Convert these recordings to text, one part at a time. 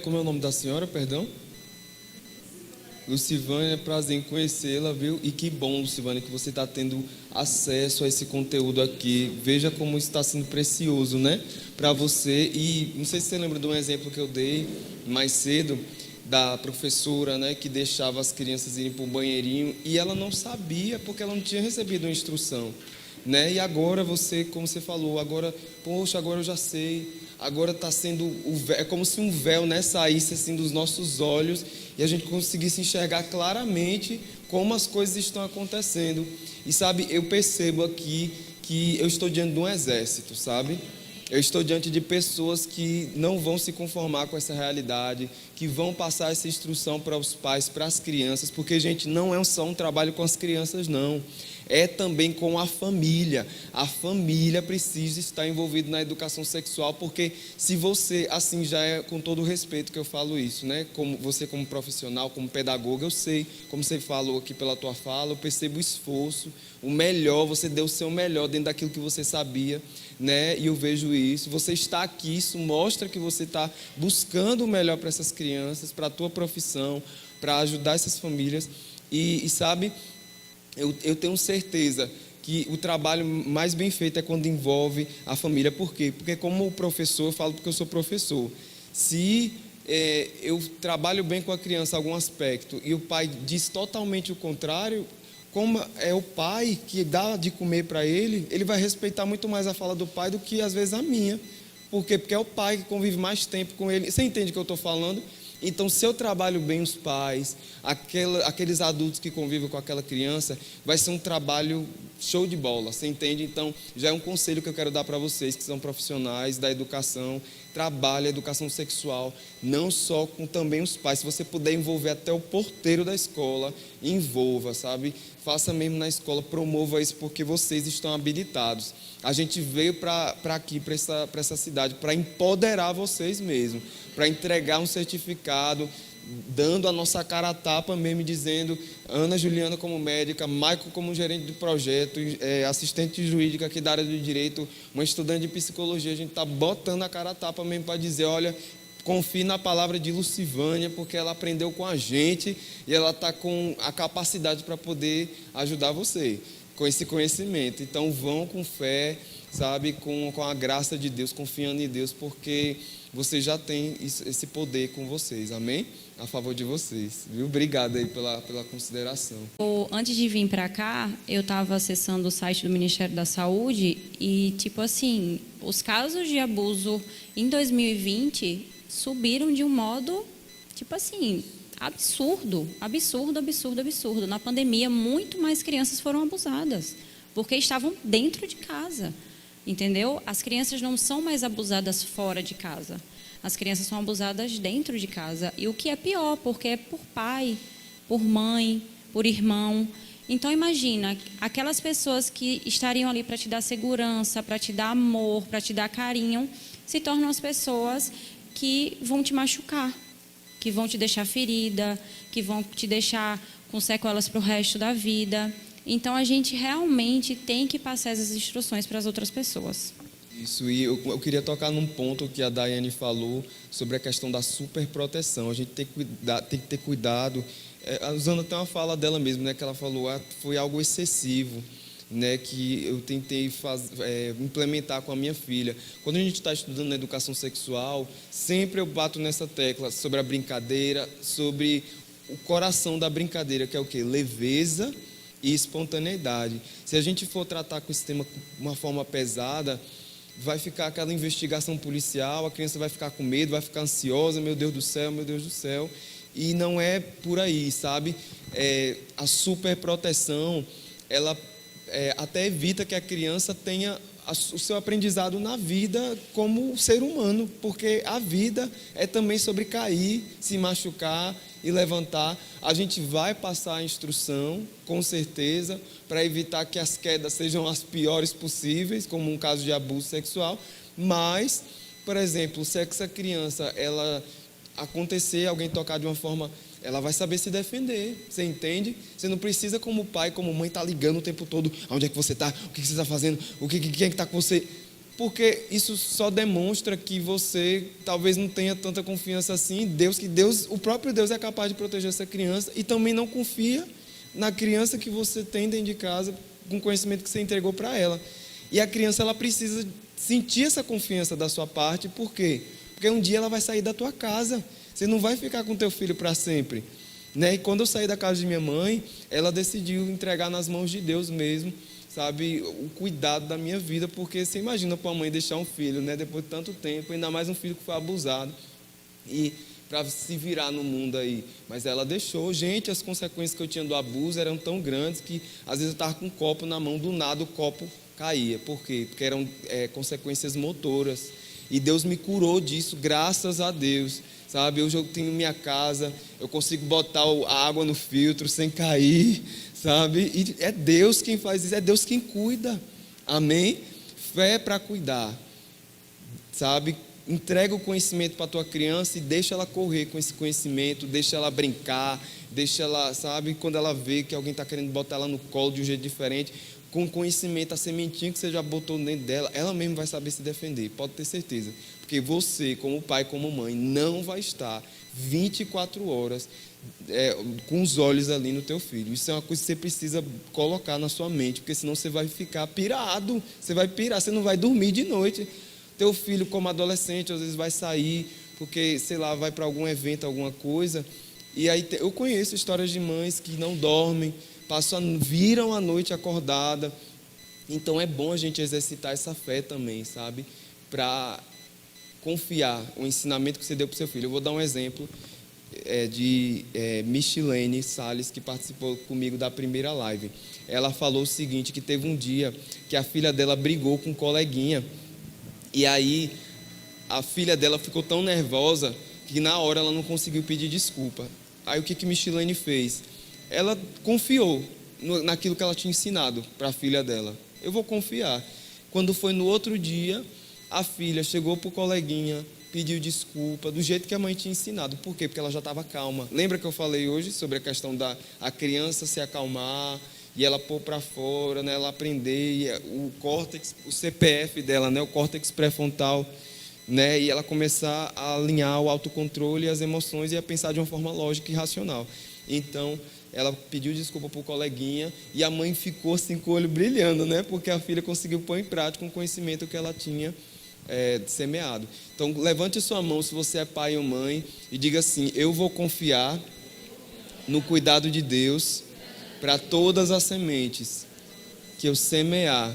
Como é o nome da senhora, perdão? Lucivânia, prazer em conhecê-la, viu? E que bom, Lucivânia, que você está tendo acesso a esse conteúdo aqui. Veja como isso está sendo precioso, né? Para você. E não sei se você lembra de um exemplo que eu dei mais cedo, da professora, né, que deixava as crianças irem para o banheirinho e ela não sabia porque ela não tinha recebido uma instrução, né? E agora você, como você falou, agora, poxa, agora eu já sei. Agora está sendo é como se um véu, né, saísse assim dos nossos olhos e a gente conseguisse enxergar claramente como as coisas estão acontecendo. E sabe, eu percebo aqui que eu estou diante de um exército, sabe? Eu estou diante de pessoas que não vão se conformar com essa realidade, que vão passar essa instrução para os pais, para as crianças, porque, gente, não é só um trabalho com as crianças, não. É também com a família. A família precisa estar envolvida na educação sexual, porque se você, assim, já é com todo o respeito que eu falo isso, né? Como você como profissional, como pedagoga, eu sei, como você falou aqui pela tua fala, eu percebo o esforço, o melhor, você deu o seu melhor dentro daquilo que você sabia, né? E eu vejo isso. Você está aqui, isso mostra que você está buscando o melhor para essas crianças, para a tua profissão, para ajudar essas famílias. E sabe, eu tenho certeza que o trabalho mais bem feito é quando envolve a família. Por quê? Porque como professor, eu falo porque eu sou professor. Se eu trabalho bem com a criança em algum aspecto e o pai diz totalmente o contrário, como é o pai que dá de comer para ele, ele vai respeitar muito mais a fala do pai do que às vezes a minha. Por quê? Porque é o pai que convive mais tempo com ele. Você entende o que eu estou falando? Então, se eu trabalho bem os pais, aqueles adultos que convivem com aquela criança, vai ser um trabalho show de bola, você entende? Então, já é um conselho que eu quero dar para vocês que são profissionais da educação, trabalhe a educação sexual, não só com também os pais. Se você puder envolver até o porteiro da escola, envolva, sabe? Faça mesmo na escola, promova isso, porque vocês estão habilitados. A gente veio para aqui, para essa cidade, para empoderar vocês mesmo, para entregar um certificado, dando a nossa cara a tapa mesmo, dizendo, Ana Juliana como médica, Michael como gerente do projeto, assistente jurídica aqui da área do direito, uma estudante de psicologia, a gente está botando a cara a tapa mesmo para dizer, olha, confie na palavra de Lucivânia, porque ela aprendeu com a gente e ela está com a capacidade para poder ajudar você com esse conhecimento. Então vão com fé, sabe, com a graça de Deus, confiando em Deus, porque você já tem esse poder com vocês, amém? A favor de vocês, viu? Obrigado aí pela consideração. Antes de vir para cá, eu estava acessando o site do Ministério da Saúde e, tipo assim, os casos de abuso em 2020 subiram de um modo, tipo assim, absurdo. Na pandemia, muito mais crianças foram abusadas, porque estavam dentro de casa, entendeu? As crianças não são mais abusadas fora de casa. As crianças são abusadas dentro de casa. E o que é pior, porque é por pai, por mãe, por irmão. Então, imagina, aquelas pessoas que estariam ali para te dar segurança, para te dar amor, para te dar carinho, se tornam as pessoas que vão te machucar, que vão te deixar ferida, que vão te deixar com sequelas para o resto da vida. Então, a gente realmente tem que passar essas instruções para as outras pessoas. Isso, e eu queria tocar num ponto que a Daiane falou sobre a questão da superproteção. A gente tem que ter cuidado. Usando até uma fala dela mesmo, né, que ela falou, foi algo excessivo, né, que eu tentei implementar com a minha filha. Quando a gente está estudando na educação sexual, sempre eu bato nessa tecla sobre a brincadeira, sobre o coração da brincadeira, que é o quê? Leveza e espontaneidade. Se a gente for tratar com esse tema de uma forma pesada, vai ficar aquela investigação policial, a criança vai ficar com medo, vai ficar ansiosa, meu Deus do céu, e não é por aí, sabe? A superproteção, ela até evita que a criança tenha o seu aprendizado na vida como ser humano, porque a vida é também sobre cair, se machucar e levantar. A gente vai passar a instrução, com certeza, para evitar que as quedas sejam as piores possíveis, como um caso de abuso sexual, mas, por exemplo, se essa criança, ela acontecer, alguém tocar de uma forma, ela vai saber se defender, você entende? Você não precisa, como pai, como mãe, estar ligando o tempo todo, onde é que você está, o que você está fazendo, quem é que está com você. porque isso só demonstra que você talvez não tenha tanta confiança assim em Deus, que Deus, o próprio Deus é capaz de proteger essa criança, e também não confia na criança que você tem dentro de casa, com o conhecimento que você entregou para ela. E a criança, ela precisa sentir essa confiança da sua parte. Por quê? Porque um dia ela vai sair da tua casa, você não vai ficar com teu filho para sempre, né? E quando eu saí da casa de minha mãe, ela decidiu entregar nas mãos de Deus mesmo, sabe, o cuidado da minha vida, porque você imagina para a mãe deixar um filho, né, depois de tanto tempo, ainda mais um filho que foi abusado, e para se virar no mundo aí. Mas ela deixou. Gente, as consequências que eu tinha do abuso eram tão grandes que às vezes eu estava com um copo na mão, do nada o copo caía. Por quê? Porque eram consequências motoras, e Deus me curou disso, graças a Deus, sabe? Hoje eu tenho minha casa, eu consigo botar a água no filtro sem cair, sabe? E é Deus quem faz isso, é Deus quem cuida, amém? Fé para cuidar, sabe? Entrega o conhecimento para a tua criança e deixa ela correr com esse conhecimento, deixa ela brincar, deixa ela, sabe? Quando ela vê que alguém está querendo botar ela no colo de um jeito diferente, com conhecimento, a sementinha que você já botou dentro dela, ela mesma vai saber se defender, pode ter certeza. Porque você, como pai, como mãe, não vai estar 24 horas com os olhos ali no teu filho. Isso é uma coisa que você precisa colocar na sua mente, porque senão você vai ficar pirado, você vai pirar, você não vai dormir de noite. Teu filho, como adolescente, às vezes vai sair, porque, sei lá, vai para algum evento, alguma coisa, e aí eu conheço histórias de mães que não dormem, viram a noite acordada. Então é bom a gente exercitar essa fé também, sabe? Para confiar o ensinamento que você deu para o seu filho. Eu vou dar um exemplo de Michilene Salles, que participou comigo da primeira live. Ela falou o seguinte, que teve um dia que a filha dela brigou com um coleguinha, e aí a filha dela ficou tão nervosa que na hora ela não conseguiu pedir desculpa. Aí o que Michilene fez? Ela confiou naquilo que ela tinha ensinado para a filha dela. Eu vou confiar. Quando foi no outro dia, a filha chegou para o coleguinha, pediu desculpa, do jeito que a mãe tinha ensinado. Por quê? Porque ela já estava calma. Lembra que eu falei hoje sobre a questão da criança se acalmar e ela pôr para fora, né, ela aprender o córtex, o CPF dela, né, o córtex pré-frontal, né, e ela começar a alinhar o autocontrole e as emoções e a pensar de uma forma lógica e racional. Então, ela pediu desculpa para o coleguinha e a mãe ficou assim com o olho brilhando, né? Porque a filha conseguiu pôr em prática um conhecimento que ela tinha semeado. Então, levante sua mão se você é pai ou mãe e diga assim: eu vou confiar no cuidado de Deus para todas as sementes que eu semear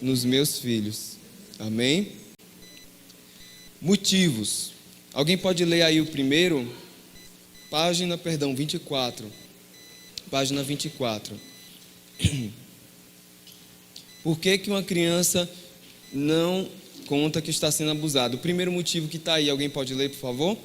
nos meus filhos. Amém? Motivos. Alguém pode ler aí o primeiro? Página 24. Página 24. Por que uma criança não conta que está sendo abusada? O primeiro motivo que está aí, alguém pode ler, por favor?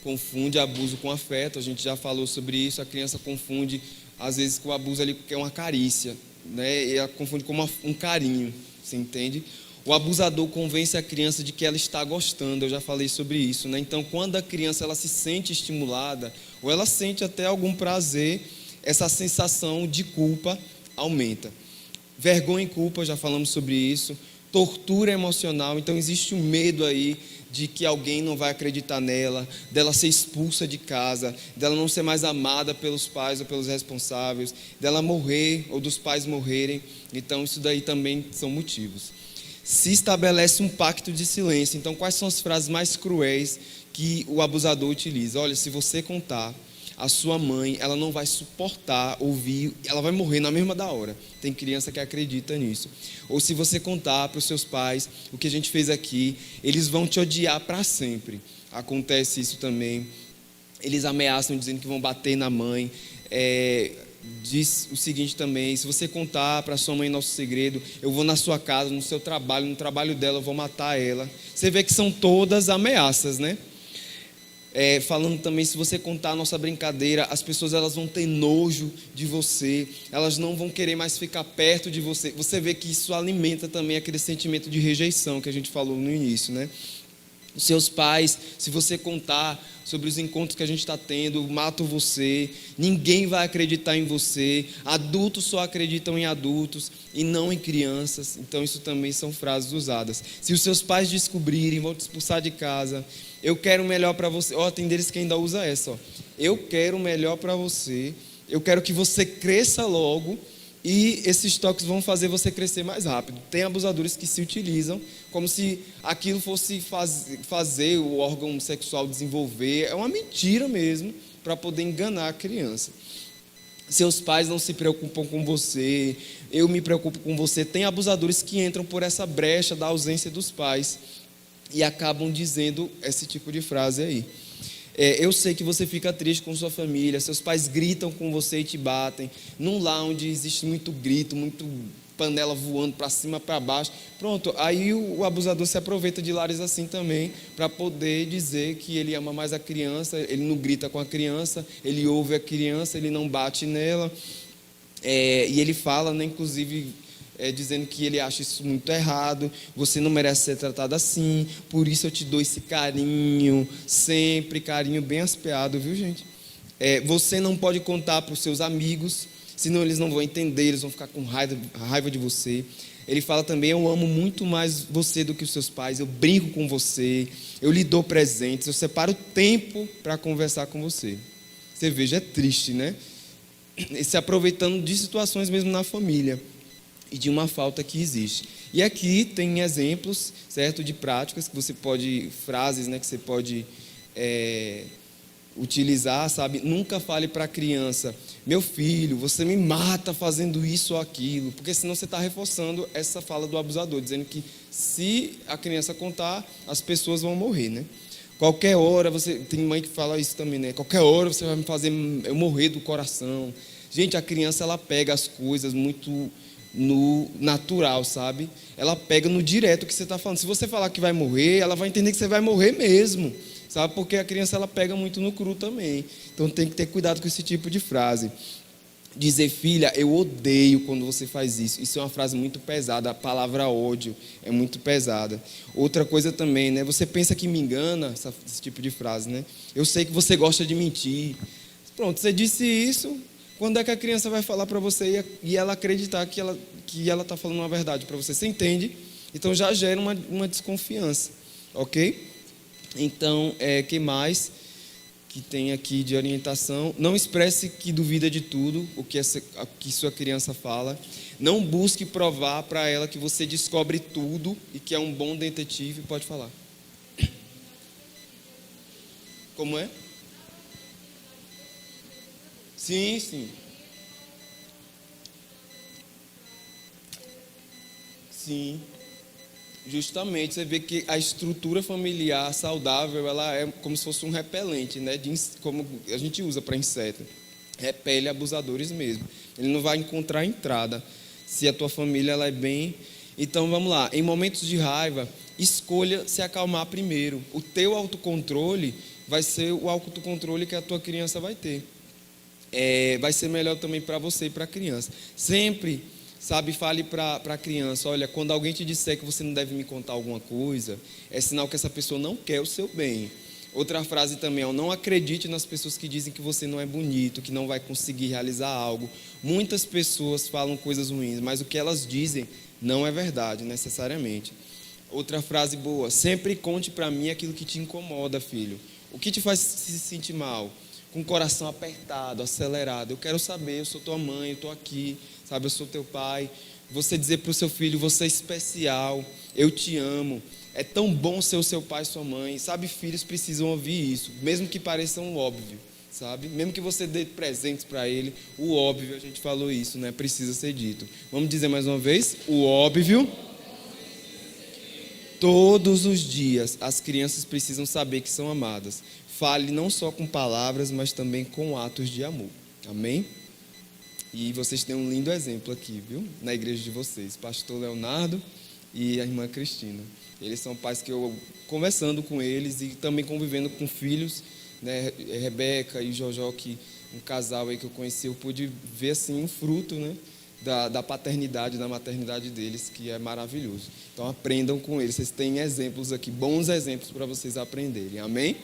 Confunde abuso com afeto, a gente já falou sobre isso. A criança confunde, às vezes, com o abuso ali, que é uma carícia, né? E ela confunde como um carinho, você entende? O abusador convence a criança de que ela está gostando, eu já falei sobre isso, né? Então, quando a criança ela se sente estimulada, ou ela sente até algum prazer, essa sensação de culpa aumenta. Vergonha e culpa, já falamos sobre isso. Tortura emocional, então existe um medo aí de que alguém não vai acreditar nela, dela ser expulsa de casa, dela não ser mais amada pelos pais ou pelos responsáveis, dela morrer ou dos pais morrerem. Então, isso daí também são motivos. Se estabelece um pacto de silêncio. Então, quais são as frases mais cruéis que o abusador utiliza? Olha, se você contar, a sua mãe, ela não vai suportar ouvir, ela vai morrer na mesma da hora. Tem criança que acredita nisso. Ou se você contar para os seus pais o que a gente fez aqui, eles vão te odiar para sempre. Acontece isso também. Eles ameaçam dizendo que vão bater na mãe. Diz o seguinte também: se você contar para sua mãe nosso segredo, eu vou na sua casa, no seu trabalho, no trabalho dela, eu vou matar ela. Você vê que são todas ameaças, né? Falando também, se você contar a nossa brincadeira, as pessoas elas vão ter nojo de você, elas não vão querer mais ficar perto de você. Você vê que isso alimenta também aquele sentimento de rejeição que a gente falou no início, né? Os seus pais, se você contar sobre os encontros que a gente está tendo, matam você, ninguém vai acreditar em você, adultos só acreditam em adultos e não em crianças. Então isso também são frases usadas. Se os seus pais descobrirem, vão te expulsar de casa, eu quero o melhor para você. Tem deles que ainda usa essa, eu quero o melhor para você, eu quero que você cresça logo. E esses toques vão fazer você crescer mais rápido. Tem abusadores que se utilizam como se aquilo fosse fazer o órgão sexual desenvolver. É uma mentira mesmo, para poder enganar a criança. Seus pais não se preocupam com você, eu me preocupo com você. Tem abusadores que entram por essa brecha da ausência dos pais e acabam dizendo esse tipo de frase aí. Eu sei que você fica triste com sua família, seus pais gritam com você e te batem, num lar onde existe muito grito, muito panela voando para cima, para baixo. Pronto, aí o abusador se aproveita de lares assim também, para poder dizer que ele ama mais a criança, ele não grita com a criança, ele ouve a criança, ele não bate nela. E ele fala, né, inclusive, dizendo que ele acha isso muito errado, você não merece ser tratado assim, por isso eu te dou esse carinho, sempre carinho bem aspeado, viu, gente? Você não pode contar para os seus amigos, senão eles não vão entender, eles vão ficar com raiva de você. Ele fala também, eu amo muito mais você do que os seus pais, eu brinco com você, eu lhe dou presentes, eu separo tempo para conversar com você. Você veja, é triste, né? Se aproveitando de situações mesmo na família e de uma falta que existe. E aqui tem exemplos, certo, de práticas que você pode, frases, né, que você pode utilizar, sabe? Nunca fale para a criança, meu filho, você me mata fazendo isso ou aquilo, porque senão você está reforçando essa fala do abusador, dizendo que se a criança contar, as pessoas vão morrer, né? Qualquer hora, tem mãe que fala isso também, né? Qualquer hora você vai me fazer eu morrer do coração. Gente, a criança, ela pega as coisas muito no natural, sabe? Ela pega no direto que você está falando. Se você falar que vai morrer, ela vai entender que você vai morrer mesmo, sabe? Porque a criança, ela pega muito no cru também. Então tem que ter cuidado com esse tipo de frase. Dizer, filha, eu odeio quando você faz isso. Isso é uma frase muito pesada. A palavra ódio é muito pesada. Outra coisa também, né? Você pensa que me engana, esse tipo de frase, né? Eu sei que você gosta de mentir. Pronto, você disse isso. Quando é que a criança vai falar para você e ela acreditar que ela está falando uma verdade para você? Você entende? Então já gera uma desconfiança, ok? Então, que mais que tem aqui de orientação? Não expresse que duvida de tudo o que sua criança fala. Não busque provar para ela que você descobre tudo e que é um bom detetive. Pode falar. Como é? Sim, sim. Sim. Justamente, você vê que a estrutura familiar saudável, ela é como se fosse um repelente, né? Como a gente usa para inseto. Repele abusadores mesmo. Ele não vai encontrar entrada se a tua família ela é bem. Então, vamos lá. Em momentos de raiva, escolha se acalmar primeiro. O teu autocontrole vai ser o autocontrole que a tua criança vai ter. Vai ser melhor também para você e para a criança. Sempre, sabe, fale para a criança, olha, quando alguém te disser que você não deve me contar alguma coisa, é sinal que essa pessoa não quer o seu bem. Outra frase também, não acredite nas pessoas que dizem que você não é bonito, que não vai conseguir realizar algo. Muitas pessoas falam coisas ruins, mas o que elas dizem não é verdade, necessariamente. Outra frase boa, sempre conte para mim aquilo que te incomoda, filho. O que te faz se sentir mal? Com o coração apertado, acelerado. Eu quero saber, eu sou tua mãe, eu estou aqui, sabe, eu sou teu pai. Você dizer para o seu filho, você é especial, eu te amo. É tão bom ser o seu pai e sua mãe. Sabe, filhos precisam ouvir isso, mesmo que pareça um óbvio, sabe? Mesmo que você dê presentes para ele, o óbvio, a gente falou isso, né? Precisa ser dito. Vamos dizer mais uma vez? O óbvio. Todos os dias, as crianças precisam saber que são amadas. Fale não só com palavras, mas também com atos de amor. Amém? E vocês têm um lindo exemplo aqui, viu? Na igreja de vocês. Pastor Leonardo e a irmã Cristina. Eles são pais que eu, conversando com eles e também convivendo com filhos, né? Rebeca e Jojó, que um casal aí que eu conheci, eu pude ver assim um fruto, né? da paternidade, da maternidade deles, que é maravilhoso. Então aprendam com eles. Vocês têm exemplos aqui, bons exemplos para vocês aprenderem. Amém?